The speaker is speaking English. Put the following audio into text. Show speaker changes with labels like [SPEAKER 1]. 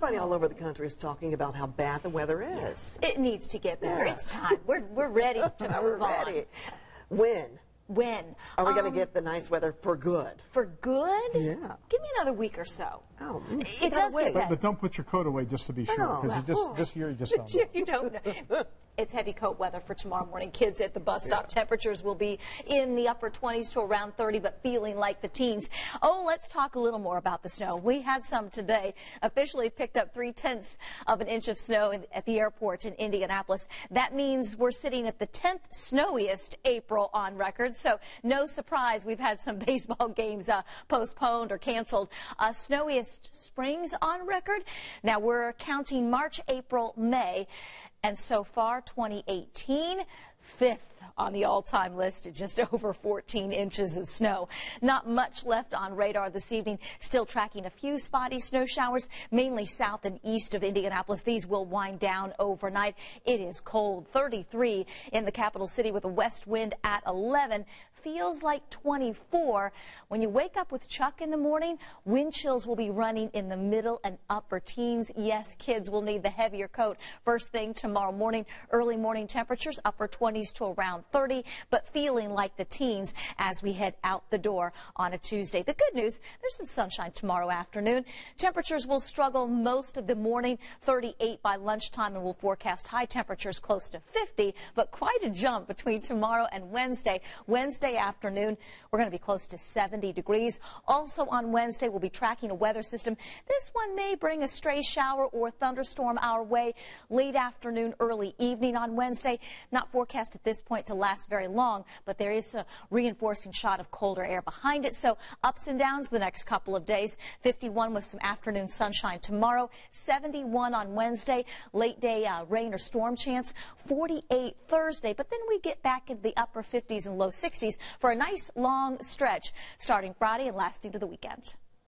[SPEAKER 1] Everybody all over the country is talking about how bad the weather is.
[SPEAKER 2] It needs to get better.
[SPEAKER 1] Yeah.
[SPEAKER 2] It's time. We're ready to move on.
[SPEAKER 1] When?
[SPEAKER 2] When?
[SPEAKER 1] Are we going to get the nice weather for good?
[SPEAKER 2] For good?
[SPEAKER 1] Yeah.
[SPEAKER 2] Give me another week or so.
[SPEAKER 1] Oh,
[SPEAKER 2] it does get better.
[SPEAKER 3] But don't put your coat away just to be sure, because this year you just don't know.
[SPEAKER 2] You don't know. It's heavy coat weather for tomorrow morning. Kids at the bus stop. Temperatures will be in the upper 20s to around 30, but feeling like the teens. Oh, let's talk a little more about the snow. We had some today. Officially picked up 3/10 of an inch of snow at the airport in Indianapolis. That means we're sitting at the 10th snowiest April on record. So no surprise we've had some baseball games postponed or canceled. Snowiest springs on record. Now we're counting March, April, May. And so far, 2018, 5th on the all-time list at just over 14 inches of snow. Not much left on radar this evening. Still tracking a few spotty snow showers, mainly south and east of Indianapolis. These will wind down overnight. It is cold, 33 in the capital city with a west wind at 11. Feels like 24. When you wake up with Chuck in the morning, wind chills will be running in the middle and upper teens. Yes, kids will need the heavier coat first thing tomorrow morning. Early morning temperatures upper 20s to around 30, but feeling like the teens as we head out the door on a Tuesday. The good news, there's some sunshine tomorrow afternoon. Temperatures will struggle most of the morning, 38 by lunchtime, and we'll forecast high temperatures close to 50, but quite a jump between tomorrow and Wednesday. Wednesday afternoon, we're going to be close to 70 degrees. Also on Wednesday, we'll be tracking a weather system. This one may bring a stray shower or thunderstorm our way late afternoon, early evening on Wednesday. Not forecast at this point to last very long, but there is a reinforcing shot of colder air behind it. So ups and downs the next couple of days. 51 with some afternoon sunshine tomorrow. 71 on Wednesday. Late day rain or storm chance. 48 Thursday. But then we get back into the upper 50s and low 60s for a nice long stretch starting Friday and lasting to the weekend.